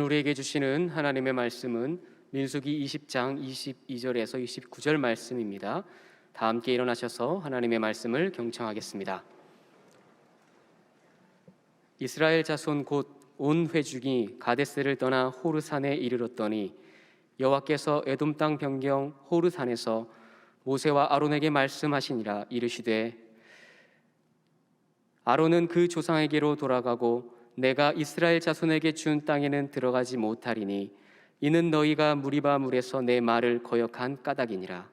우리에게 주시는 하나님의 말씀은 민수기 20장 22절에서 29절 말씀입니다. 다 함께 일어나셔서 하나님의 말씀을 경청하겠습니다. 이스라엘 자손 곧 온 회중이 가데스를 떠나 호르산에 이르렀더니 여호와께서 에돔 땅 변경 호르산에서 모세와 아론에게 말씀하시니라. 이르시되 아론은 그 조상에게로 돌아가고 내가 이스라엘 자손에게 준 땅에는 들어가지 못하리니 이는 너희가 무리바 물에서 내 말을 거역한 까닭이니라.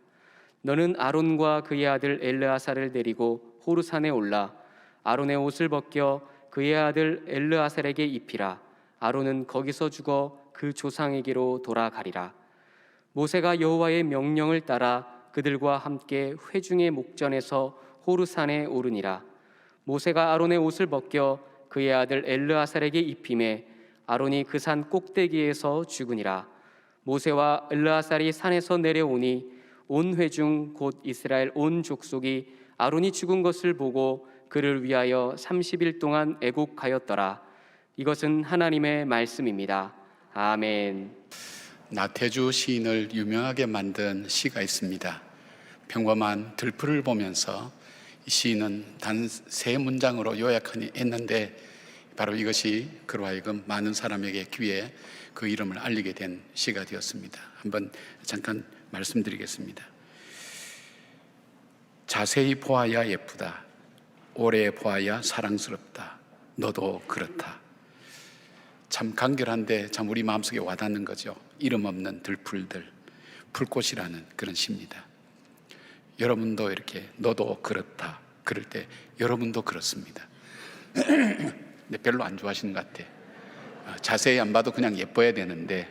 너는 아론과 그의 아들 엘르아살을 데리고 호르산에 올라 아론의 옷을 벗겨 그의 아들 엘르아살에게 입히라. 아론은 거기서 죽어 그 조상에게로 돌아가리라. 모세가 여호와의 명령을 따라 그들과 함께 회중의 목전에서 호르산에 오르니라. 모세가 아론의 옷을 벗겨 그의 아들 엘르아살에게 입히매 아론이 그 산 꼭대기에서 죽으니라. 모세와 엘르아살이 산에서 내려오니 온 회중 곧 이스라엘 온 족속이 아론이 죽은 것을 보고 그를 위하여 30일 동안 애곡하였더라. 이것은 하나님의 말씀입니다. 아멘. 나태주 시인을 유명하게 만든 시가 있습니다. 평범한 들풀을 보면서 시인은 단 3문장으로 요약했는데 바로 이것이 그로 하여금 많은 사람에게 귀에 그 이름을 알리게 된 시가 되었습니다. 한번 잠깐 말씀드리겠습니다. 자세히 보아야 예쁘다. 오래 보아야 사랑스럽다. 너도 그렇다. 참 간결한데 참 우리 마음속에 와닿는 거죠. 이름 없는 들풀들, 풀꽃이라는 그런 시입니다. 여러분도 이렇게 너도 그렇다 그럴 때 여러분도 그렇습니다. 근데 별로 안 좋아하시는 것 같아. 자세히 안 봐도 그냥 예뻐야 되는데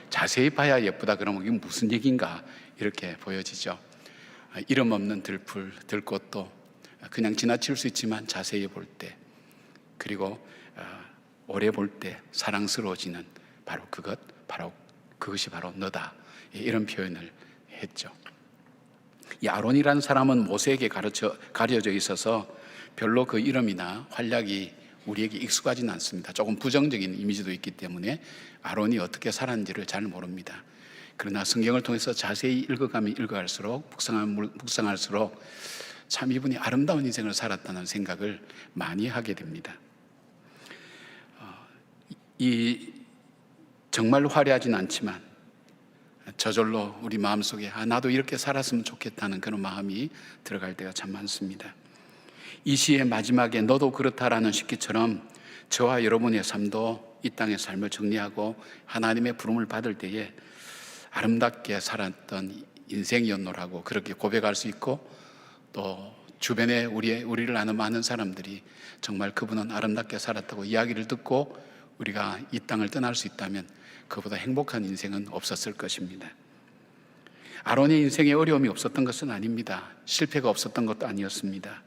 자세히 봐야 예쁘다 그러면 이게 무슨 얘기인가 이렇게 보여지죠. 이름 없는 들풀, 들꽃도 그냥 지나칠 수 있지만 자세히 볼 때, 그리고 오래 볼 때 사랑스러워지는 그것이 바로 너다, 이런 표현을 했죠. 이 아론이라는 사람은 모세에게 가려져 있어서 별로 그 이름이나 활약이 우리에게 익숙하지는 않습니다. 조금 부정적인 이미지도 있기 때문에 아론이 어떻게 살았는지를 잘 모릅니다. 그러나 성경을 통해서 자세히 읽어가면 읽어갈수록 묵상할수록 참 이분이 아름다운 인생을 살았다는 생각을 많이 하게 됩니다. 정말 화려하진 않지만 저절로 우리 마음속에 나도 이렇게 살았으면 좋겠다는 그런 마음이 들어갈 때가 참 많습니다. 이 시의 마지막에 너도 그렇다라는 시기처럼 저와 여러분의 삶도 이 땅의 삶을 정리하고 하나님의 부름을 받을 때에 아름답게 살았던 인생이었노라고 그렇게 고백할 수 있고, 또 주변에 우리를 아는 많은 사람들이 정말 그분은 아름답게 살았다고 이야기를 듣고 우리가 이 땅을 떠날 수 있다면 그보다 행복한 인생은 없었을 것입니다. 아론의 인생에 어려움이 없었던 것은 아닙니다. 실패가 없었던 것도 아니었습니다.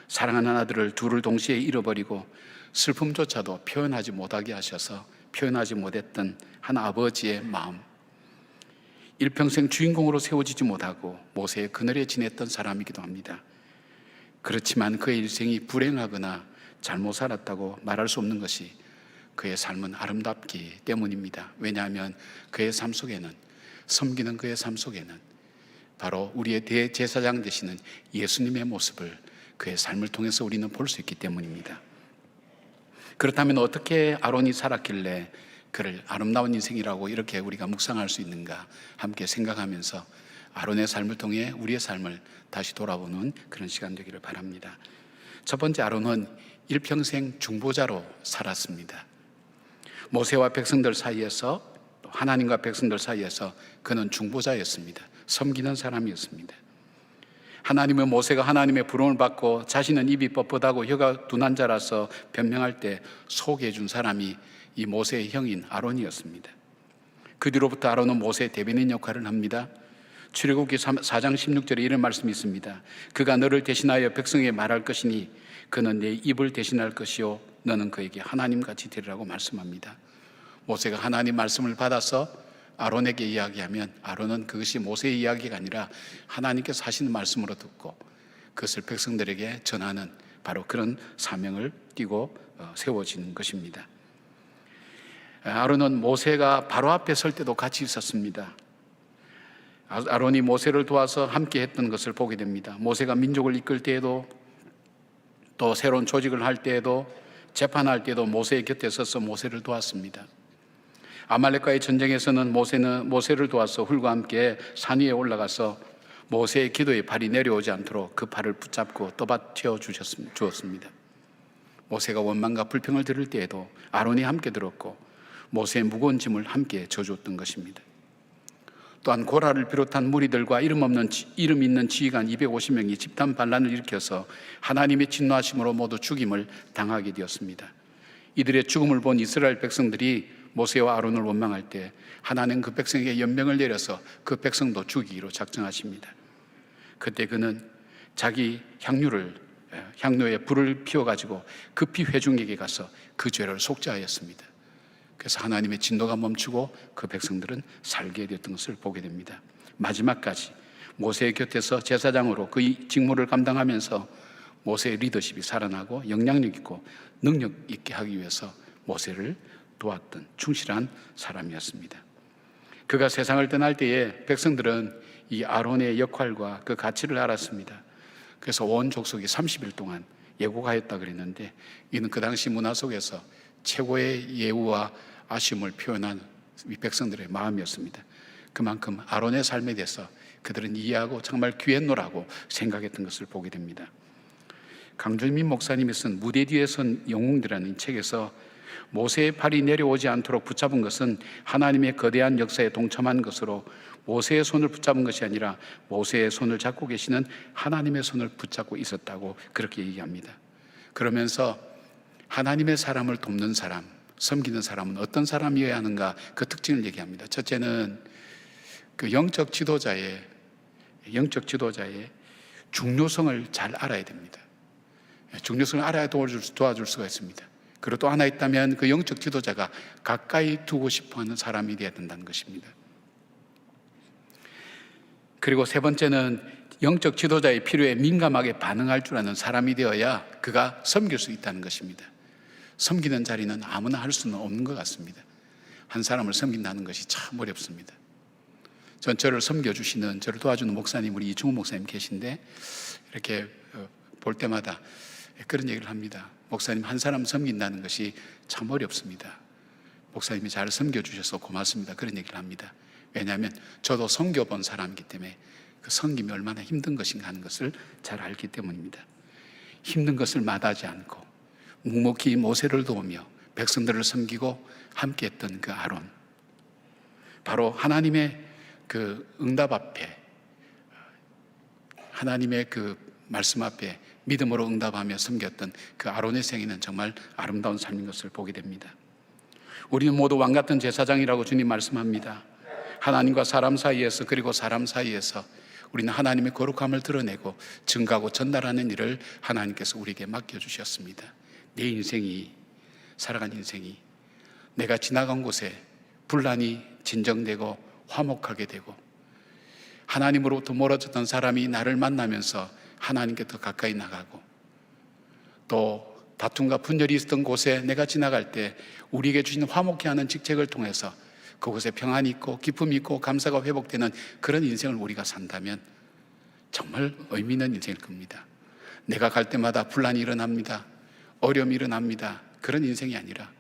사랑하는 아들을 둘을 동시에 잃어버리고 슬픔조차도 표현하지 못하게 하셔서 표현하지 못했던 한 아버지의 마음, 일평생 주인공으로 세워지지 못하고 모세의 그늘에 지냈던 사람이기도 합니다. 그렇지만 그의 일생이 불행하거나 잘못 살았다고 말할 수 없는 것이 그의 삶은 아름답기 때문입니다. 왜냐하면 그의 삶 속에는, 섬기는 그의 삶 속에는 바로 우리의 대제사장 되시는 예수님의 모습을 그의 삶을 통해서 우리는 볼 수 있기 때문입니다. 그렇다면 어떻게 아론이 살았길래 그를 아름다운 인생이라고 이렇게 우리가 묵상할 수 있는가 함께 생각하면서 아론의 삶을 통해 우리의 삶을 다시 돌아보는 그런 시간 되기를 바랍니다. 첫 번째, 아론은 일평생 중보자로 살았습니다. 모세와 백성들 사이에서, 또 하나님과 백성들 사이에서 그는 중보자였습니다. 섬기는 사람이었습니다. 하나님의 모세가 하나님의 부름을 받고 자신은 입이 뻣뻣하고 혀가 둔한 자라서 변명할 때 소개해 준 사람이 이 모세의 형인 아론이었습니다. 그 뒤로부터 아론은 모세의 대변인 역할을 합니다. 출애굽기 4장 16절에 이런 말씀이 있습니다. 그가 너를 대신하여 백성에게 말할 것이니 그는 내 입을 대신할 것이요 너는 그에게 하나님같이 되리라고 말씀합니다. 모세가 하나님 말씀을 받아서 아론에게 이야기하면 아론은 그것이 모세의 이야기가 아니라 하나님께서 하시는 말씀으로 듣고 그것을 백성들에게 전하는 바로 그런 사명을 띠고 세워지는 것입니다. 아론은 모세가 바로 앞에 설 때도 같이 있었습니다. 아론이 모세를 도와서 함께 했던 것을 보게 됩니다. 모세가 민족을 이끌 때에도, 또 새로운 조직을 할 때에도, 재판할 때에도 모세의 곁에 서서 모세를 도왔습니다. 아말렉과의 전쟁에서는 모세를 도와서 훌과 함께 산 위에 올라가서 모세의 기도에 발이 내려오지 않도록 그 팔을 붙잡고 떠받쳐 주었습니다. 모세가 원망과 불평을 들을 때에도 아론이 함께 들었고 모세의 무거운 짐을 함께 져주었던 것입니다. 또한 고라를 비롯한 무리들과 이름 있는 지휘관 250명이 집단 반란을 일으켜서 하나님의 진노하심으로 모두 죽임을 당하게 되었습니다. 이들의 죽음을 본 이스라엘 백성들이 모세와 아론을 원망할 때 하나님 그 백성에게 연명을 내려서 그 백성도 죽이기로 작정하십니다. 그때 그는 자기 향료에 불을 피워가지고 급히 회중에게 가서 그 죄를 속죄하였습니다. 그래서 하나님의 진노가 멈추고 그 백성들은 살게 되었던 것을 보게 됩니다. 마지막까지 모세의 곁에서 제사장으로 그 직무를 감당하면서 모세의 리더십이 살아나고 영향력 있고 능력 있게 하기 위해서 모세를 도왔던 충실한 사람이었습니다. 그가 세상을 떠날 때에 백성들은 이 아론의 역할과 그 가치를 알았습니다. 그래서 온 족속이 30일 동안 예고가였다 그랬는데, 이는 그 당시 문화 속에서 최고의 예우와 아쉬움을 표현한 이 백성들의 마음이었습니다. 그만큼 아론의 삶에 대해서 그들은 이해하고 정말 귀했노라고 생각했던 것을 보게 됩니다. 강준민 목사님이 쓴 무대 뒤에 선 영웅들이라는 책에서 모세의 팔이 내려오지 않도록 붙잡은 것은 하나님의 거대한 역사에 동참한 것으로 모세의 손을 붙잡은 것이 아니라 모세의 손을 잡고 계시는 하나님의 손을 붙잡고 있었다고 그렇게 얘기합니다. 그러면서 하나님의 사람을 돕는 사람, 섬기는 사람은 어떤 사람이어야 하는가, 그 특징을 얘기합니다. 첫째는 그 영적 지도자의 중요성을 잘 알아야 됩니다. 중요성을 알아야 도와줄 수가 있습니다. 그리고 또 하나 있다면 그 영적 지도자가 가까이 두고 싶어하는 사람이 되어야 된다는 것입니다. 그리고 세 번째는 영적 지도자의 필요에 민감하게 반응할 줄 아는 사람이 되어야 그가 섬길 수 있다는 것입니다. 섬기는 자리는 아무나 할 수는 없는 것 같습니다. 한 사람을 섬긴다는 것이 참 어렵습니다. 저를 섬겨주시는, 저를 도와주는 목사님, 우리 이충훈 목사님 계신데 이렇게 볼 때마다 그런 얘기를 합니다. 목사님, 한 사람 섬긴다는 것이 참 어렵습니다. 목사님이 잘 섬겨주셔서 고맙습니다. 그런 얘기를 합니다. 왜냐하면 저도 섬겨본 사람이기 때문에 그 섬김이 얼마나 힘든 것인가 하는 것을 잘 알기 때문입니다. 힘든 것을 마다하지 않고 묵묵히 모세를 도우며 백성들을 섬기고 함께했던 그 아론, 바로 하나님의 그 응답 앞에, 하나님의 그 말씀 앞에 믿음으로 응답하며 섬겼던 그 아론의 생애는 정말 아름다운 삶인 것을 보게 됩니다. 우리는 모두 왕 같은 제사장이라고 주님 말씀합니다. 하나님과 사람 사이에서, 그리고 사람 사이에서 우리는 하나님의 거룩함을 드러내고 증가하고 전달하는 일을 하나님께서 우리에게 맡겨주셨습니다. 내 인생이, 살아간 인생이 내가 지나간 곳에 분란이 진정되고 화목하게 되고 하나님으로부터 멀어졌던 사람이 나를 만나면서 하나님께 더 가까이 나가고, 또 다툼과 분열이 있었던 곳에 내가 지나갈 때 우리에게 주신 화목케 하는 직책을 통해서 그곳에 평안이 있고 기쁨이 있고 감사가 회복되는 그런 인생을 우리가 산다면 정말 의미 있는 인생일 겁니다. 내가 갈 때마다 분란이 일어납니다. 어려움이 일어납니다. 그런 인생이 아니라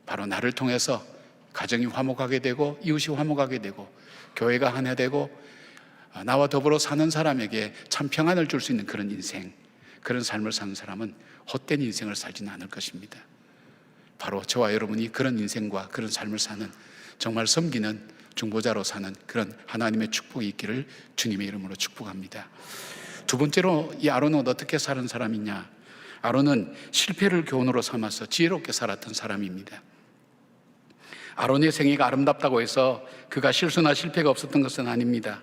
바로 나를 통해서 가정이 화목하게 되고 이웃이 화목하게 되고 교회가 하나 되고 나와 더불어 사는 사람에게 참 평안을 줄 수 있는 그런 인생, 그런 삶을 사는 사람은 헛된 인생을 살지는 않을 것입니다. 바로 저와 여러분이 그런 인생과 그런 삶을 사는, 정말 섬기는 중보자로 사는 그런 하나님의 축복이 있기를 주님의 이름으로 축복합니다. 두 번째로 이 아론은 어떻게 사는 사람이냐? 아론은 실패를 교훈으로 삼아서 지혜롭게 살았던 사람입니다. 아론의 생애가 아름답다고 해서 그가 실수나 실패가 없었던 것은 아닙니다.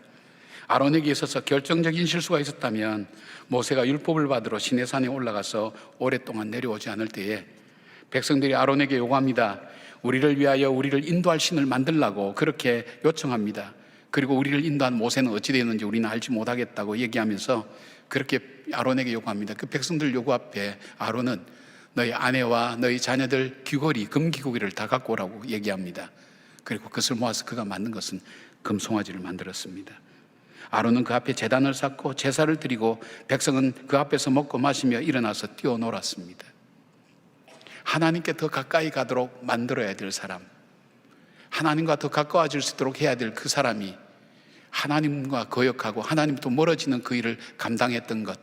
아론에게 있어서 결정적인 실수가 있었다면 모세가 율법을 받으러 시내산에 올라가서 오랫동안 내려오지 않을 때에 백성들이 아론에게 요구합니다. 우리를 위하여 우리를 인도할 신을 만들라고 그렇게 요청합니다. 그리고 우리를 인도한 모세는 어찌 되었는지 우리는 알지 못하겠다고 얘기하면서 그렇게 아론에게 요구합니다. 그 백성들 요구 앞에 아론은 너희 아내와 너희 자녀들 귀걸이, 금귀걸이를 다 갖고 오라고 얘기합니다. 그리고 그것을 모아서 그가 만든 것은 금송아지를 만들었습니다. 아론은 그 앞에 제단을 쌓고 제사를 드리고 백성은 그 앞에서 먹고 마시며 일어나서 뛰어놀았습니다. 하나님께 더 가까이 가도록 만들어야 될 사람, 하나님과 더 가까워질 수 있도록 해야 될 그 사람이 하나님과 거역하고 하나님부터 멀어지는 그 일을 감당했던 것,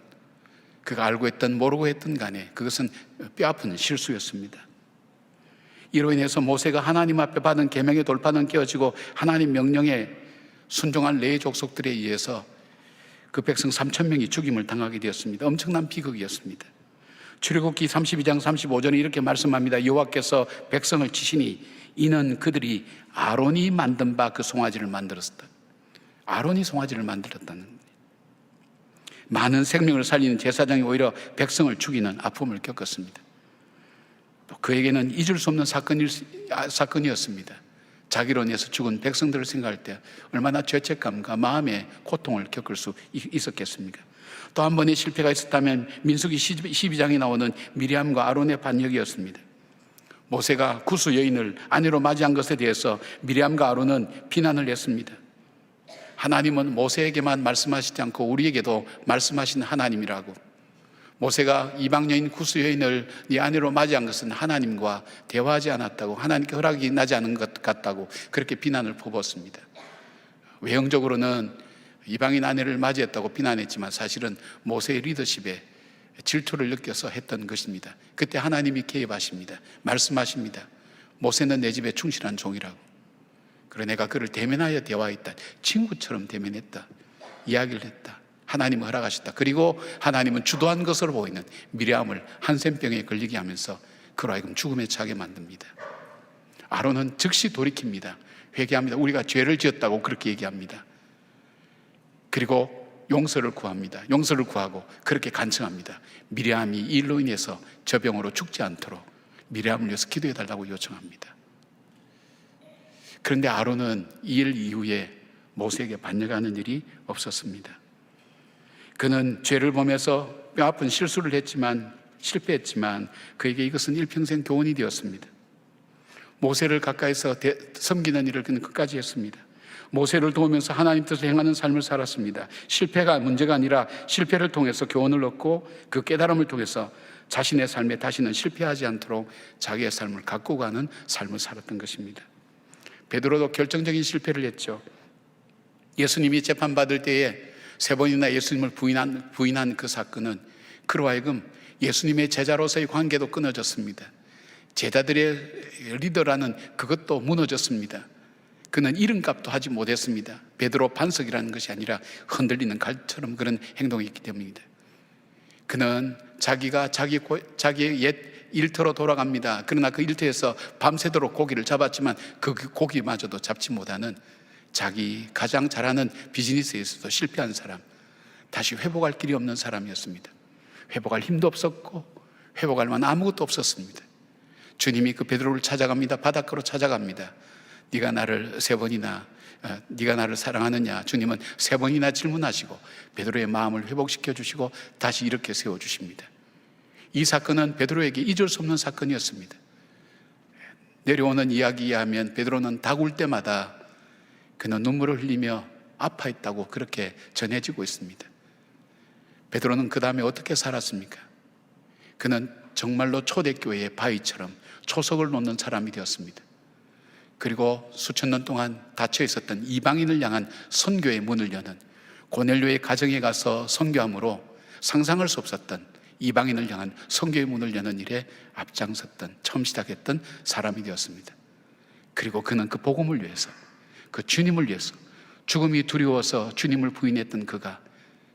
그가 알고 했던 모르고 했던 간에 그것은 뼈아픈 실수였습니다. 이로 인해서 모세가 하나님 앞에 받은 계명의 돌파는 깨어지고 하나님 명령에 순종한 레위 족속들에 의해서 그 백성 3,000명이 죽임을 당하게 되었습니다. 엄청난 비극이었습니다. 출애굽기 32장 35절에 이렇게 말씀합니다. 여호와께서 백성을 치시니 이는 그들이 아론이 만든 바 그 송아지를 만들었다. 아론이 송아지를 만들었다는 거예요. 많은 생명을 살리는 제사장이 오히려 백성을 죽이는 아픔을 겪었습니다. 또 그에게는 잊을 수 없는 사건이었습니다. 자기로 인해서 죽은 백성들을 생각할 때 얼마나 죄책감과 마음의 고통을 겪을 수 있었겠습니까? 또 한 번의 실패가 있었다면 민수기 12장에 나오는 미리암과 아론의 반역이었습니다. 모세가 구스 여인을 아내로 맞이한 것에 대해서 미리암과 아론은 비난을 했습니다. 하나님은 모세에게만 말씀하시지 않고 우리에게도 말씀하신 하나님이라고, 모세가 이방 여인 구스 여인을 네 아내로 맞이한 것은 하나님과 대화하지 않았다고, 하나님께 허락이 나지 않은 것 같다고 그렇게 비난을 퍼붓습니다. 외형적으로는 이방인 아내를 맞이했다고 비난했지만 사실은 모세의 리더십에 질투를 느껴서 했던 것입니다. 그때 하나님이 개입하십니다. 말씀하십니다. 모세는 내 집에 충실한 종이라고. 그래 내가 그를 대면하여 대화했다. 친구처럼 대면했다. 이야기를 했다. 하나님은 허락하셨다. 그리고 하나님은 주도한 것으로 보이는 미리암을 한센병에 걸리게 하면서 그로 하여금 죽음에 처하게 만듭니다. 아론은 즉시 돌이킵니다. 회개합니다. 우리가 죄를 지었다고 그렇게 얘기합니다. 그리고 용서를 구합니다. 용서를 구하고 그렇게 간청합니다. 미리암이 이 일로 인해서 저 병으로 죽지 않도록 미리암을 위해서 기도해 달라고 요청합니다. 그런데 아론은 이 일 이후에 모세에게 반역하는 일이 없었습니다. 그는 죄를 보면서 뼈아픈 실수를 했지만 실패했지만 그에게 이것은 일평생 교훈이 되었습니다. 모세를 가까이서 섬기는 일을 그는 끝까지 했습니다. 모세를 도우면서 하나님 뜻을 행하는 삶을 살았습니다. 실패가 문제가 아니라 실패를 통해서 교훈을 얻고 그 깨달음을 통해서 자신의 삶에 다시는 실패하지 않도록 자기의 삶을 갖고 가는 삶을 살았던 것입니다. 베드로도 결정적인 실패를 했죠. 예수님이 재판받을 때에 3번이나 예수님을 부인한 그 사건은 그로 하여금 예수님의 제자로서의 관계도 끊어졌습니다. 제자들의 리더라는 그것도 무너졌습니다. 그는 이름값도 하지 못했습니다. 베드로 반석이라는 것이 아니라 흔들리는 갈처럼 그런 행동이 있기 때문입니다. 그는 자기가 자기의 옛 일터로 돌아갑니다. 그러나 그 일터에서 밤새도록 고기를 잡았지만 그 고기마저도 잡지 못하는 자기 가장 잘하는 비즈니스에서도 실패한 사람, 다시 회복할 길이 없는 사람이었습니다. 회복할 힘도 없었고 회복할 만한 아무것도 없었습니다. 주님이 그 베드로를 찾아갑니다. 바닷가로 찾아갑니다. 네가 나를 사랑하느냐? 주님은 3번이나 질문하시고 베드로의 마음을 회복시켜 주시고 다시 이렇게 세워 주십니다. 이 사건은 베드로에게 잊을 수 없는 사건이었습니다. 내려오는 이야기에 하면 베드로는 닭 울 때마다 그는 눈물을 흘리며 아파했다고 그렇게 전해지고 있습니다. 베드로는 그 다음에 어떻게 살았습니까? 그는 정말로 초대교회의 바위처럼 초석을 놓는 사람이 되었습니다. 그리고 수천 년 동안 닫혀 있었던 이방인을 향한 선교의 문을 여는, 고넬료의 가정에 가서 선교함으로 상상할 수 없었던 이방인을 향한 선교의 문을 여는 일에 앞장섰던, 처음 시작했던 사람이 되었습니다. 그리고 그는 그 복음을 위해서, 그 주님을 위해서, 죽음이 두려워서 주님을 부인했던 그가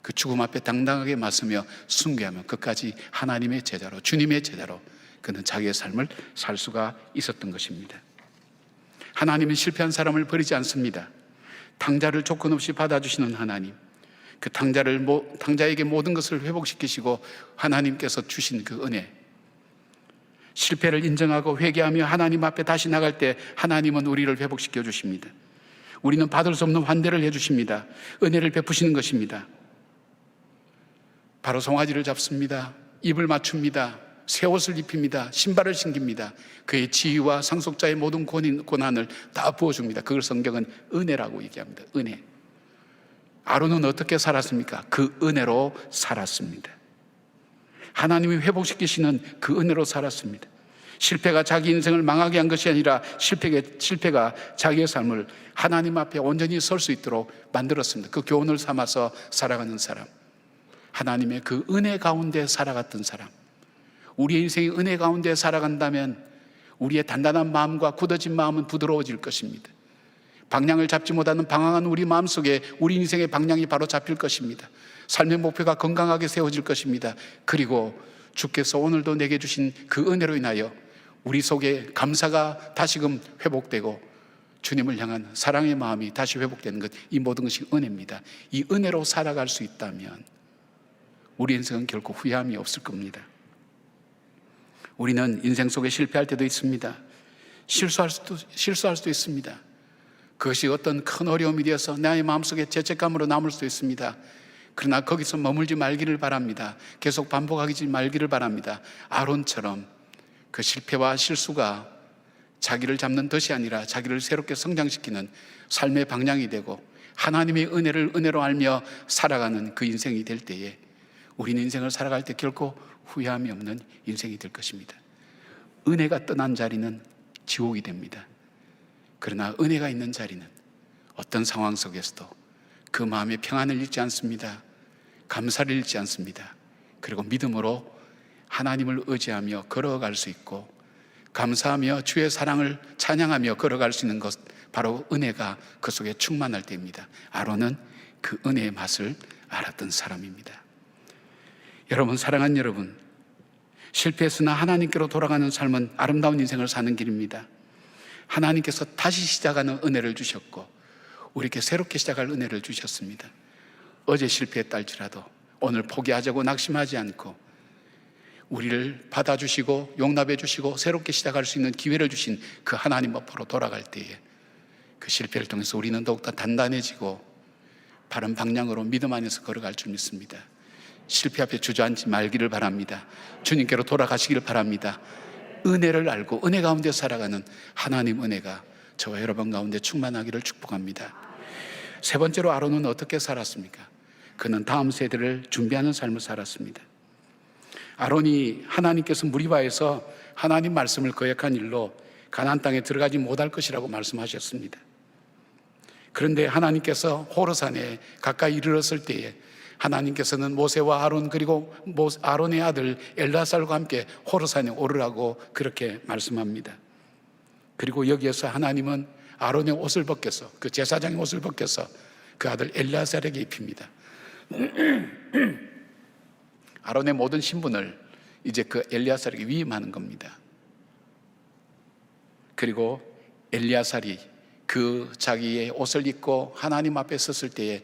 그 죽음 앞에 당당하게 맞서며 순교하며 끝까지 하나님의 제자로, 주님의 제자로 그는 자기의 삶을 살 수가 있었던 것입니다. 하나님은 실패한 사람을 버리지 않습니다. 탕자를 조건 없이 받아주시는 하나님, 그 탕자에게 모든 것을 회복시키시고 하나님께서 주신 그 은혜, 실패를 인정하고 회개하며 하나님 앞에 다시 나갈 때 하나님은 우리를 회복시켜 주십니다. 우리는 받을 수 없는 환대를 해주십니다. 은혜를 베푸시는 것입니다. 바로 송아지를 잡습니다. 입을 맞춥니다. 새 옷을 입힙니다. 신발을 신깁니다. 그의 지위와 상속자의 모든 고난을 다 부어줍니다. 그걸 성경은 은혜라고 얘기합니다. 은혜. 아론은 어떻게 살았습니까? 그 은혜로 살았습니다. 하나님이 회복시키시는 그 은혜로 살았습니다. 실패가 자기 인생을 망하게 한 것이 아니라 실패가 자기의 삶을 하나님 앞에 온전히 설 수 있도록 만들었습니다. 그 교훈을 삼아서 살아가는 사람, 하나님의 그 은혜 가운데 살아갔던 사람, 우리의 인생이 은혜 가운데 살아간다면 우리의 단단한 마음과 굳어진 마음은 부드러워질 것입니다. 방향을 잡지 못하는 방황한 우리 마음속에 우리 인생의 방향이 바로 잡힐 것입니다. 삶의 목표가 건강하게 세워질 것입니다. 그리고 주께서 오늘도 내게 주신 그 은혜로 인하여 우리 속에 감사가 다시금 회복되고 주님을 향한 사랑의 마음이 다시 회복되는 것, 이 모든 것이 은혜입니다. 이 은혜로 살아갈 수 있다면 우리 인생은 결코 후회함이 없을 겁니다. 우리는 인생 속에 실패할 때도 있습니다. 실수할 수도 있습니다. 그것이 어떤 큰 어려움이 되어서 나의 마음속에 죄책감으로 남을 수도 있습니다. 그러나 거기서 머물지 말기를 바랍니다. 계속 반복하지 말기를 바랍니다. 아론처럼 그 실패와 실수가 자기를 잡는 덫이 아니라 자기를 새롭게 성장시키는 삶의 방향이 되고 하나님의 은혜를 은혜로 알며 살아가는 그 인생이 될 때에 우리는 인생을 살아갈 때 결코 후회함이 없는 인생이 될 것입니다. 은혜가 떠난 자리는 지옥이 됩니다. 그러나 은혜가 있는 자리는 어떤 상황 속에서도 그 마음의 평안을 잃지 않습니다. 감사를 잃지 않습니다. 그리고 믿음으로 하나님을 의지하며 걸어갈 수 있고 감사하며 주의 사랑을 찬양하며 걸어갈 수 있는 것, 바로 은혜가 그 속에 충만할 때입니다. 아론은 그 은혜의 맛을 알았던 사람입니다. 여러분, 사랑하는 여러분, 실패했으나 하나님께로 돌아가는 삶은 아름다운 인생을 사는 길입니다. 하나님께서 다시 시작하는 은혜를 주셨고 우리에게 새롭게 시작할 은혜를 주셨습니다. 어제 실패했다 할지라도 오늘 포기하자고 낙심하지 않고 우리를 받아주시고 용납해 주시고 새롭게 시작할 수 있는 기회를 주신 그 하나님 앞으로 돌아갈 때에 그 실패를 통해서 우리는 더욱더 단단해지고 바른 방향으로 믿음 안에서 걸어갈 줄 믿습니다. 실패 앞에 주저앉지 말기를 바랍니다. 주님께로 돌아가시기를 바랍니다. 은혜를 알고 은혜 가운데 살아가는 하나님 은혜가 저와 여러분 가운데 충만하기를 축복합니다. 세 번째로 아론은 어떻게 살았습니까? 그는 다음 세대를 준비하는 삶을 살았습니다. 아론이 하나님께서 무리바에서 하나님 말씀을 거역한 일로 가나안 땅에 들어가지 못할 것이라고 말씀하셨습니다. 그런데 하나님께서 호르산에 가까이 이르렀을 때에 하나님께서는 모세와 아론 그리고 아론의 아들 엘라살과 함께 호르산에 오르라고 그렇게 말씀합니다. 그리고 여기에서 하나님은 아론의 옷을 벗겨서, 그 제사장의 옷을 벗겨서 그 아들 엘라살에게 입힙니다. 아론의 모든 신분을 이제 그 엘리야살에게 위임하는 겁니다. 그리고 엘리야살이 그 자기의 옷을 입고 하나님 앞에 섰을 때에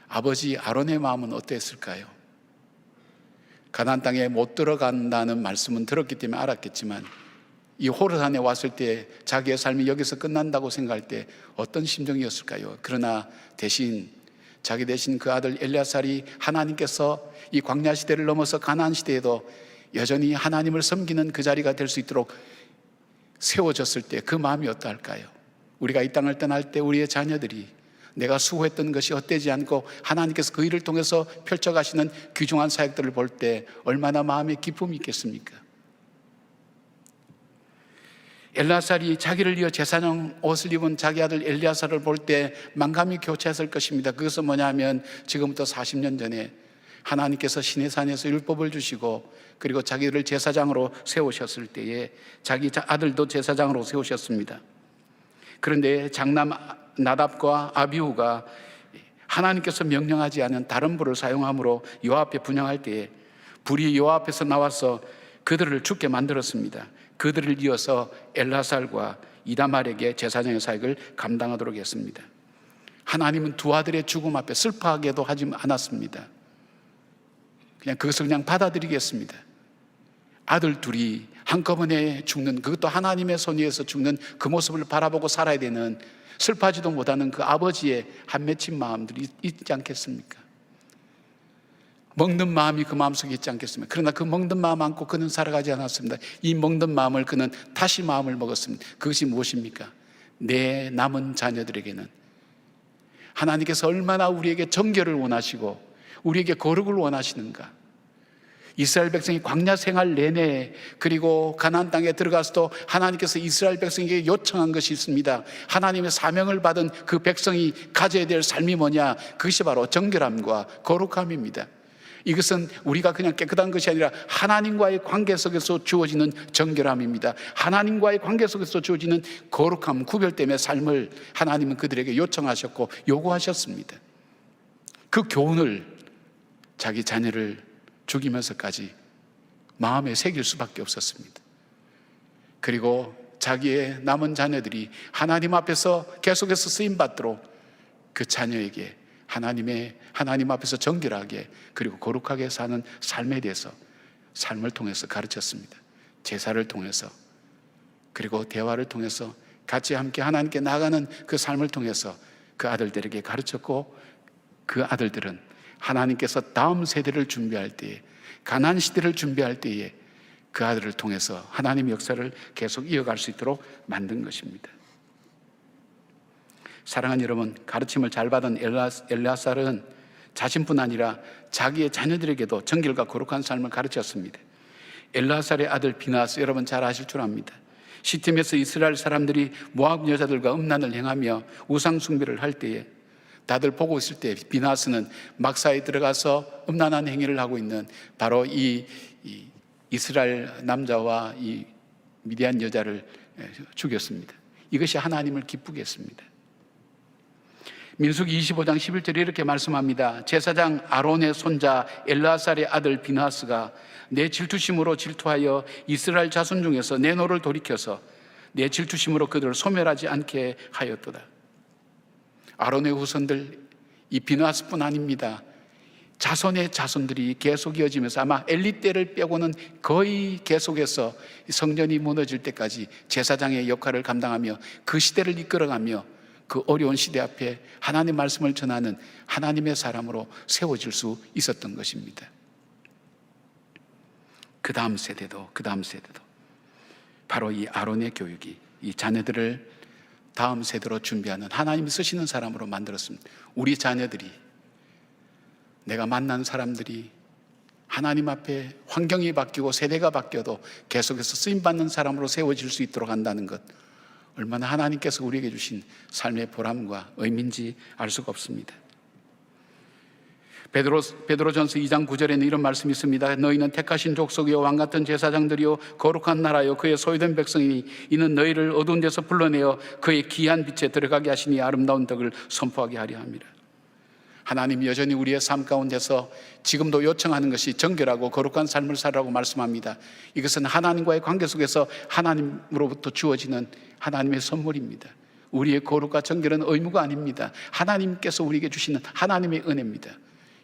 아버지 아론의 마음은 어땠을까요? 가나안 땅에 못 들어간다는 말씀은 들었기 때문에 알았겠지만 이 호르산에 왔을 때 자기의 삶이 여기서 끝난다고 생각할 때 어떤 심정이었을까요? 그러나 자기 대신 그 아들 엘리야살이 하나님께서 이 광야 시대를 넘어서 가나안 시대에도 여전히 하나님을 섬기는 그 자리가 될 수 있도록 세워졌을 때 그 마음이 어떨까요? 우리가 이 땅을 떠날 때 우리의 자녀들이 내가 수고했던 것이 헛되지 않고 하나님께서 그 일을 통해서 펼쳐가시는 귀중한 사역들을 볼 때 얼마나 마음에 기쁨이 있겠습니까? 엘라살이 자기를 이어 제사장 옷을 입은 자기 아들 엘리야살을 볼 때 만감이 교차했을 것입니다. 그것은 뭐냐면 지금부터 40년 전에 하나님께서 시내산에서 율법을 주시고 그리고 자기를 제사장으로 세우셨을 때에 자기 아들도 제사장으로 세우셨습니다. 그런데 장남 나답과 아비후가 하나님께서 명령하지 않은 다른 불을 사용함으로 여호와 앞에 분향할 때에 불이 여호와 앞에서 나와서 그들을 죽게 만들었습니다. 그들을 이어서 엘라살과 이다말에게 제사장의 사역을 감당하도록 했습니다. 하나님은 두 아들의 죽음 앞에 슬퍼하게도 하지 않았습니다. 그것을 그냥 받아들이겠습니다. 아들 둘이 한꺼번에 죽는, 그것도 하나님의 손 위에서 죽는 그 모습을 바라보고 살아야 되는, 슬퍼하지도 못하는 그 아버지의 한 맺힌 마음들이 있지 않겠습니까? 먹는 마음이 그 마음속에 있지 않겠습니까? 그러나 그 먹는 마음 안고 그는 살아가지 않았습니다. 이 먹는 마음을 그는 다시 마음을 먹었습니다. 그것이 무엇입니까? 내 남은 자녀들에게는 하나님께서 얼마나 우리에게 정결을 원하시고 우리에게 거룩을 원하시는가. 이스라엘 백성이 광야 생활 내내 그리고 가나안 땅에 들어가서도 하나님께서 이스라엘 백성에게 요청한 것이 있습니다. 하나님의 사명을 받은 그 백성이 가져야 될 삶이 뭐냐? 그것이 바로 정결함과 거룩함입니다. 이것은 우리가 그냥 깨끗한 것이 아니라 하나님과의 관계 속에서 주어지는 정결함입니다. 하나님과의 관계 속에서 주어지는 거룩함, 구별됨의 삶을 하나님은 그들에게 요청하셨고 요구하셨습니다. 그 교훈을 자기 자녀를 죽이면서까지 마음에 새길 수밖에 없었습니다. 그리고 자기의 남은 자녀들이 하나님 앞에서 계속해서 쓰임받도록 그 자녀에게 하나님 앞에서 정결하게 그리고 거룩하게 사는 삶에 대해서 삶을 통해서 가르쳤습니다. 제사를 통해서 그리고 대화를 통해서 같이 함께 하나님께 나아가는 그 삶을 통해서 그 아들들에게 가르쳤고, 그 아들들은 하나님께서 다음 세대를 준비할 때에, 가나안 시대를 준비할 때에 그 아들을 통해서 하나님의 역사를 계속 이어갈 수 있도록 만든 것입니다. 사랑하는 여러분, 가르침을 잘 받은 엘르아살은 자신뿐 아니라 자기의 자녀들에게도 정결과 거룩한 삶을 가르쳤습니다. 엘르아살의 아들 비나스, 여러분 잘 아실 줄 압니다. 시팀에서 이스라엘 사람들이 모압 여자들과 음란을 행하며 우상 숭배를 할 때에 다들 보고 있을 때 비나스는 막사에 들어가서 음란한 행위를 하고 있는 바로 이 이스라엘 남자와 이 미디안 여자를 죽였습니다. 이것이 하나님을 기쁘게 했습니다. 민수기 25장 11절에 이렇게 말씀합니다. 제사장 아론의 손자 엘르아살의 아들 비나스가 내 질투심으로 질투하여 이스라엘 자손 중에서 내 노를 돌이켜서 내 질투심으로 그들을 소멸하지 않게 하였도다. 아론의 후손들, 이 비나스뿐 아닙니다. 자손의 자손들이 계속 이어지면서 아마 엘리 때를 빼고는 거의 계속해서 성전이 무너질 때까지 제사장의 역할을 감당하며 그 시대를 이끌어가며 그 어려운 시대 앞에 하나님의 말씀을 전하는 하나님의 사람으로 세워질 수 있었던 것입니다. 그 다음 세대도 바로 이 아론의 교육이 이 자녀들을 다음 세대로 준비하는 하나님이 쓰시는 사람으로 만들었습니다. 우리 자녀들이, 내가 만난 사람들이 하나님 앞에 환경이 바뀌고 세대가 바뀌어도 계속해서 쓰임받는 사람으로 세워질 수 있도록 한다는 것, 얼마나 하나님께서 우리에게 주신 삶의 보람과 의미인지 알 수가 없습니다. 베드로전서 2장 9절에는 이런 말씀이 있습니다. 너희는 택하신 족속이요 왕같은 제사장들이요 거룩한 나라요 그의 소유된 백성이니 이는 너희를 어두운 데서 불러내어 그의 귀한 빛에 들어가게 하시니 아름다운 덕을 선포하게 하려 함이라. 하나님이 여전히 우리의 삶 가운데서 지금도 요청하는 것이 정결하고 거룩한 삶을 살라고 말씀합니다. 이것은 하나님과의 관계 속에서 하나님으로부터 주어지는 하나님의 선물입니다. 우리의 거룩과 정결은 의무가 아닙니다. 하나님께서 우리에게 주시는 하나님의 은혜입니다.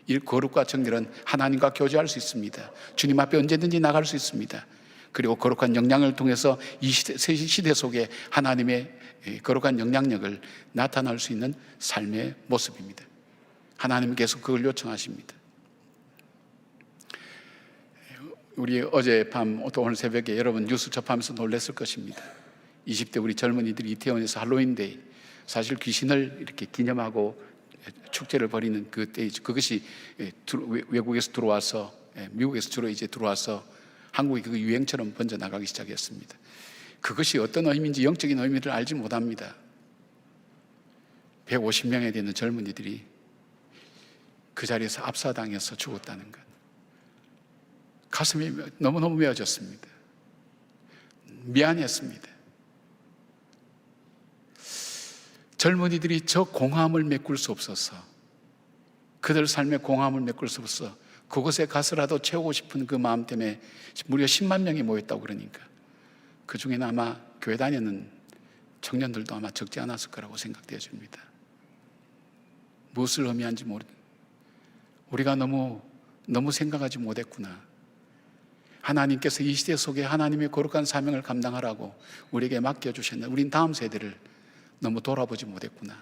이 거룩과 정결은 하나님과 교제할 수 있습니다. 주님 앞에 언제든지 나갈 수 있습니다. 그리고 거룩한 영향을 통해서 이 시대 속에 하나님의 거룩한 영향력을 나타낼 수 있는 삶의 모습입니다. 하나님은 계속 그걸 요청하십니다. 우리 어젯밤 또 오늘 새벽에 여러분 뉴스 접하면서 놀랐을 것입니다. 20대 우리 젊은이들이 이태원에서 할로윈데이, 사실 귀신을 이렇게 기념하고 축제를 벌이는 그때, 그것이 외국에서 들어와서, 미국에서 주로 이제 들어와서 한국이 그 유행처럼 번져나가기 시작했습니다. 그것이 어떤 의미인지 영적인 의미를 알지 못합니다. 150명에 되는 젊은이들이 그 자리에서 압사당해서 죽었다는 것, 가슴이 너무너무 메어졌습니다. 미안했습니다. 젊은이들이 저 공함을 메꿀 수 없어서, 그들 삶의 공함을 메꿀 수 없어 그곳에 가서라도 채우고 싶은 그 마음 때문에 무려 10만 명이 모였다고 그러니까 그 중에는 아마 교회 다니는 청년들도 아마 적지 않았을 거라고 생각되어 집니다. 무엇을 의미하는지 우리가 너무 생각하지 못했구나. 하나님께서 이 시대 속에 하나님의 거룩한 사명을 감당하라고 우리에게 맡겨주셨는데 우린 다음 세대를 너무 돌아보지 못했구나.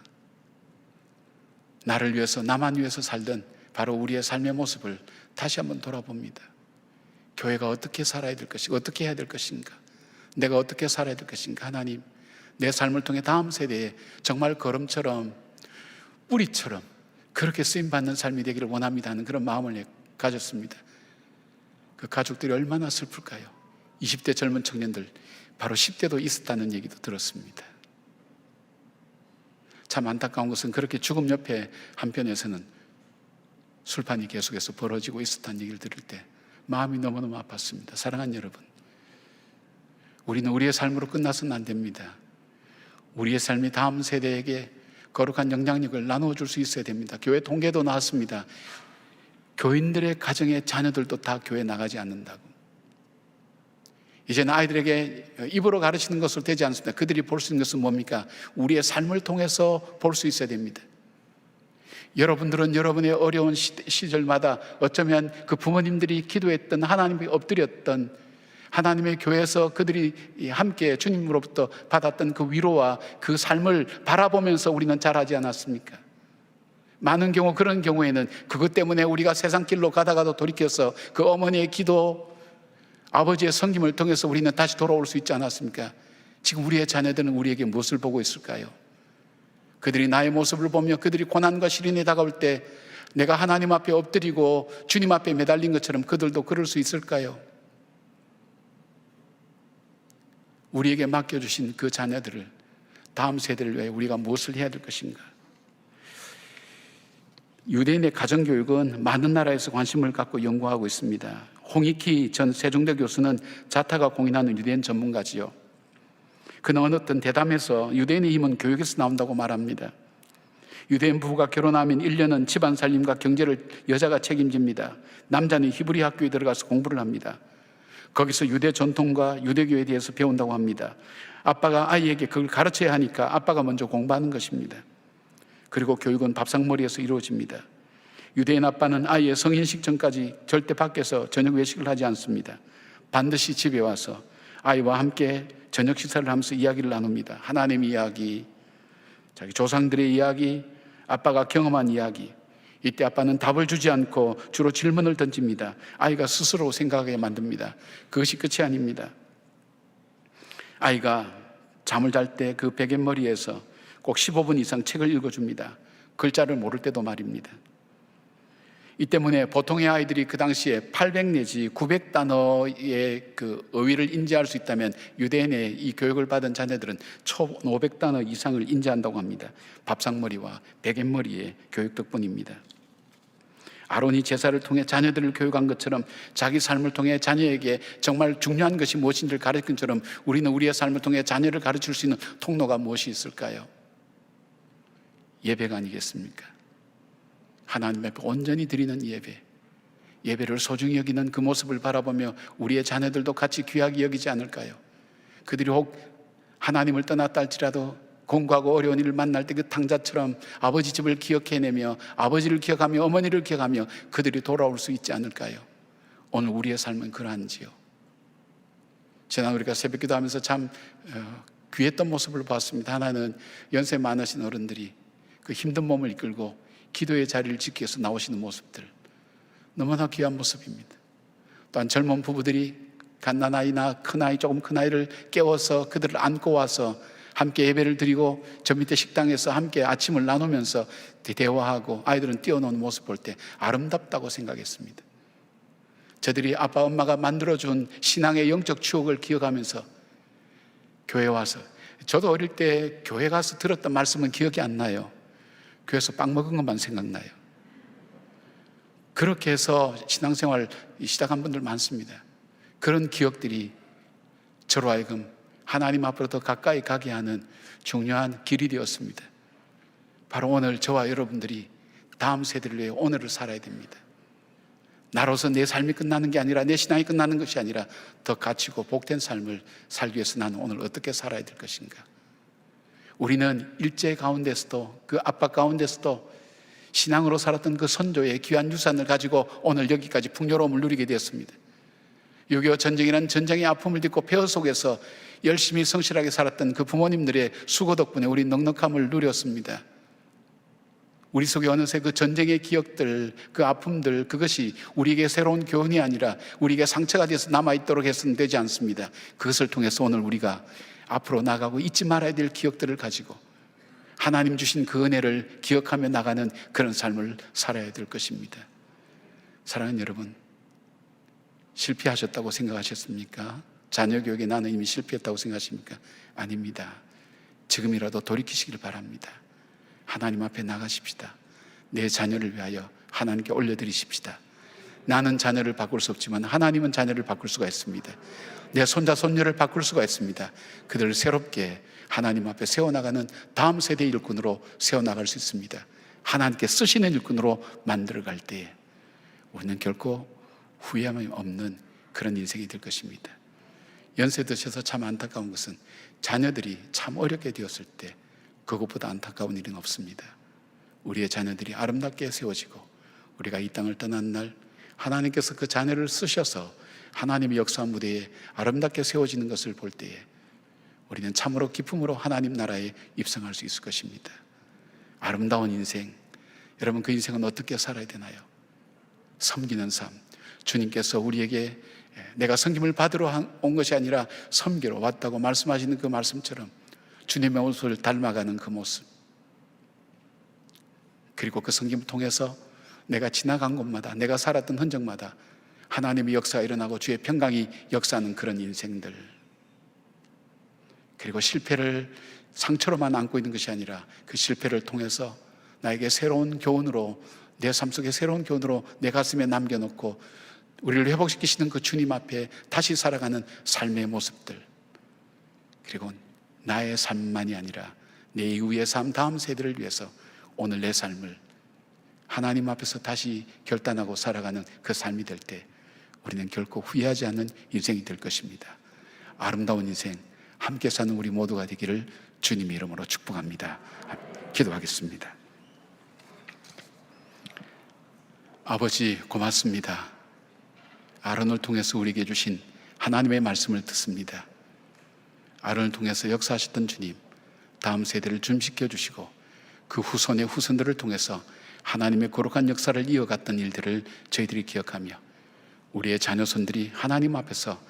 나를 위해서, 나만 위해서 살던 바로 우리의 삶의 모습을 다시 한번 돌아봅니다. 교회가 어떻게 살아야 될 것인가, 어떻게 해야 될 것인가, 내가 어떻게 살아야 될 것인가. 하나님, 내 삶을 통해 다음 세대에 정말 걸음처럼, 뿌리처럼 그렇게 쓰임받는 삶이 되기를 원합니다 하는 그런 마음을 가졌습니다. 그 가족들이 얼마나 슬플까요? 20대 젊은 청년들, 바로 10대도 있었다는 얘기도 들었습니다. 참 안타까운 것은 그렇게 죽음 옆에 한편에서는 술판이 계속해서 벌어지고 있었다는 얘기를 들을 때 마음이 너무너무 아팠습니다. 사랑하는 여러분, 우리는 우리의 삶으로 끝나서는 안 됩니다. 우리의 삶이 다음 세대에게 거룩한 영향력을 나누어줄 수 있어야 됩니다. 교회 통계도 나왔습니다. 교인들의 가정의 자녀들도 다 교회 나가지 않는다고. 이제는 아이들에게 입으로 가르치는 것으로 되지 않습니다. 그들이 볼 수 있는 것은 뭡니까? 우리의 삶을 통해서 볼 수 있어야 됩니다. 여러분들은 여러분의 어려운 시절마다 어쩌면 그 부모님들이 기도했던, 하나님께 엎드렸던, 하나님의 교회에서 그들이 함께 주님으로부터 받았던 그 위로와 그 삶을 바라보면서 우리는 자라지 않았습니까? 많은 경우 그런 경우에는 그것 때문에 우리가 세상 길로 가다가도 돌이켜서 그 어머니의 기도, 아버지의 섬김을 통해서 우리는 다시 돌아올 수 있지 않았습니까? 지금 우리의 자녀들은 우리에게 무엇을 보고 있을까요? 그들이 나의 모습을 보며 그들이 고난과 시련에 다가올 때 내가 하나님 앞에 엎드리고 주님 앞에 매달린 것처럼 그들도 그럴 수 있을까요? 우리에게 맡겨주신 그 자녀들을, 다음 세대를 위해 우리가 무엇을 해야 될 것인가? 유대인의 가정교육은 많은 나라에서 관심을 갖고 연구하고 있습니다. 홍익희 전 세종대 교수는 자타가 공인하는 유대인 전문가지요. 그는 어느 어떤 대담에서 유대인의 힘은 교육에서 나온다고 말합니다. 유대인 부부가 결혼하면 1년은 집안 살림과 경제를 여자가 책임집니다. 남자는 히브리 학교에 들어가서 공부를 합니다. 거기서 유대 전통과 유대교에 대해서 배운다고 합니다. 아빠가 아이에게 그걸 가르쳐야 하니까 아빠가 먼저 공부하는 것입니다. 그리고 교육은 밥상머리에서 이루어집니다. 유대인 아빠는 아이의 성인식 전까지 절대 밖에서 저녁 외식을 하지 않습니다. 반드시 집에 와서 아이와 함께 저녁 식사를 하면서 이야기를 나눕니다. 하나님의 이야기, 자기 조상들의 이야기, 아빠가 경험한 이야기. 이때 아빠는 답을 주지 않고 주로 질문을 던집니다. 아이가 스스로 생각하게 만듭니다. 그것이 끝이 아닙니다. 아이가 잠을 잘 때 그 베갯머리에서 꼭 15분 이상 책을 읽어줍니다. 글자를 모를 때도 말입니다. 이 때문에 보통의 아이들이 그 당시에 800 내지 900단어의 그 어휘를 인지할 수 있다면 유대인의 이 교육을 받은 자녀들은 1500단어 이상을 인지한다고 합니다. 밥상머리와 베갯머리의 교육 덕분입니다. 아론이 제사를 통해 자녀들을 교육한 것처럼 자기 삶을 통해 자녀에게 정말 중요한 것이 무엇인지를 가르친 것처럼 우리는 우리의 삶을 통해 자녀를 가르칠 수 있는 통로가 무엇이 있을까요? 예배가 아니겠습니까? 하나님 앞에 온전히 드리는 예배, 예배를 소중히 여기는 그 모습을 바라보며 우리의 자녀들도 같이 귀하게 여기지 않을까요? 그들이 혹 하나님을 떠났다 할지라도 공부하고 어려운 일을 만날 때 그 탕자처럼 아버지 집을 기억해내며 아버지를 기억하며 어머니를 기억하며 그들이 돌아올 수 있지 않을까요? 오늘 우리의 삶은 그러한지요? 지난 우리가 새벽기도 하면서 참 귀했던 모습을 봤습니다. 하나는 연세 많으신 어른들이 그 힘든 몸을 이끌고 기도의 자리를 지키기 위해서 나오시는 모습들, 너무나 귀한 모습입니다. 또한 젊은 부부들이 갓난아이나 큰아이, 조금 큰 아이를 깨워서 그들을 안고 와서 함께 예배를 드리고 저 밑에 식당에서 함께 아침을 나누면서 대화하고 아이들은 뛰어노는 모습 볼 때 아름답다고 생각했습니다. 저들이 아빠 엄마가 만들어준 신앙의 영적 추억을 기억하면서 교회 와서, 저도 어릴 때 교회 가서 들었던 말씀은 기억이 안 나요. 교회에서 빵 먹은 것만 생각나요. 그렇게 해서 신앙생활 시작한 분들 많습니다. 그런 기억들이 저로 하여금 하나님 앞으로 더 가까이 가게 하는 중요한 길이 되었습니다. 바로 오늘 저와 여러분들이 다음 세대를 위해 오늘을 살아야 됩니다. 나로서 내 삶이 끝나는 게 아니라, 내 신앙이 끝나는 것이 아니라 더 가치고 복된 삶을 살기 위해서 나는 오늘 어떻게 살아야 될 것인가. 우리는 일제 가운데서도, 그 압박 가운데서도 신앙으로 살았던 그 선조의 귀한 유산을 가지고 오늘 여기까지 풍요로움을 누리게 되었습니다. 6.25 전쟁이라는 전쟁의 아픔을 딛고 폐허 속에서 열심히 성실하게 살았던 그 부모님들의 수고 덕분에 우리 넉넉함을 누렸습니다. 우리 속에 어느새 그 전쟁의 기억들, 그 아픔들, 그것이 우리에게 새로운 교훈이 아니라 우리에게 상처가 돼서 남아있도록 해서는 되지 않습니다. 그것을 통해서 오늘 우리가 앞으로 나가고 잊지 말아야 될 기억들을 가지고 하나님 주신 그 은혜를 기억하며 나가는 그런 삶을 살아야 될 것입니다. 사랑하는 여러분, 실패하셨다고 생각하셨습니까? 자녀 교육에 나는 이미 실패했다고 생각하십니까? 아닙니다. 지금이라도 돌이키시길 바랍니다. 하나님 앞에 나가십시다. 내 자녀를 위하여 하나님께 올려드리십시다. 나는 자녀를 바꿀 수 없지만 하나님은 자녀를 바꿀 수가 있습니다. 내 손자 손녀를 바꿀 수가 있습니다. 그들을 새롭게 하나님 앞에 세워나가는 다음 세대의 일꾼으로 세워나갈 수 있습니다. 하나님께 쓰시는 일꾼으로 만들어갈 때에 우리는 결코 후회함이 없는 그런 인생이 될 것입니다. 연세 드셔서 참 안타까운 것은 자녀들이 참 어렵게 되었을 때 그것보다 안타까운 일은 없습니다. 우리의 자녀들이 아름답게 세워지고 우리가 이 땅을 떠난 날 하나님께서 그 자녀를 쓰셔서 하나님의 역사 무대에 아름답게 세워지는 것을 볼 때에 우리는 참으로 기쁨으로 하나님 나라에 입성할 수 있을 것입니다. 아름다운 인생, 여러분 그 인생은 어떻게 살아야 되나요? 섬기는 삶, 주님께서 우리에게 내가 섬김을 받으러 온 것이 아니라 섬기러 왔다고 말씀하시는 그 말씀처럼 주님의 모습을 닮아가는 그 모습, 그리고 그 섬김을 통해서 내가 지나간 곳마다, 내가 살았던 흔적마다 하나님의 역사가 일어나고 주의 평강이 역사하는 그런 인생들, 그리고 실패를 상처로만 안고 있는 것이 아니라 그 실패를 통해서 나에게 새로운 교훈으로, 내 삶 속에 새로운 교훈으로 내 가슴에 남겨놓고 우리를 회복시키시는 그 주님 앞에 다시 살아가는 삶의 모습들, 그리고 나의 삶만이 아니라 내 이후의 삶, 다음 세대를 위해서 오늘 내 삶을 하나님 앞에서 다시 결단하고 살아가는 그 삶이 될 때 우리는 결코 후회하지 않는 인생이 될 것입니다. 아름다운 인생 함께 사는 우리 모두가 되기를 주님의 이름으로 축복합니다. 기도하겠습니다. 아버지 고맙습니다. 아론을 통해서 우리에게 주신 하나님의 말씀을 듣습니다. 아론을 통해서 역사하셨던 주님, 다음 세대를 준비시켜 주시고 그 후손의 후손들을 통해서 하나님의 거룩한 역사를 이어갔던 일들을 저희들이 기억하며 우리의 자녀손들이 하나님 앞에서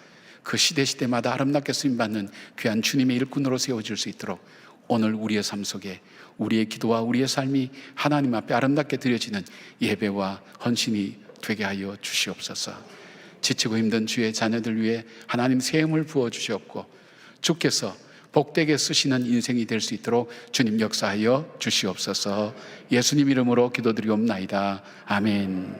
그 시대마다 아름답게 쓰임받는 귀한 주님의 일꾼으로 세워질 수 있도록 오늘 우리의 삶 속에 우리의 기도와 우리의 삶이 하나님 앞에 아름답게 드려지는 예배와 헌신이 되게 하여 주시옵소서. 지치고 힘든 주의 자녀들 위해 하나님 새 힘을 부어주시옵고 주께서 복되게 쓰시는 인생이 될 수 있도록 주님 역사하여 주시옵소서. 예수님 이름으로 기도드리옵나이다. 아멘.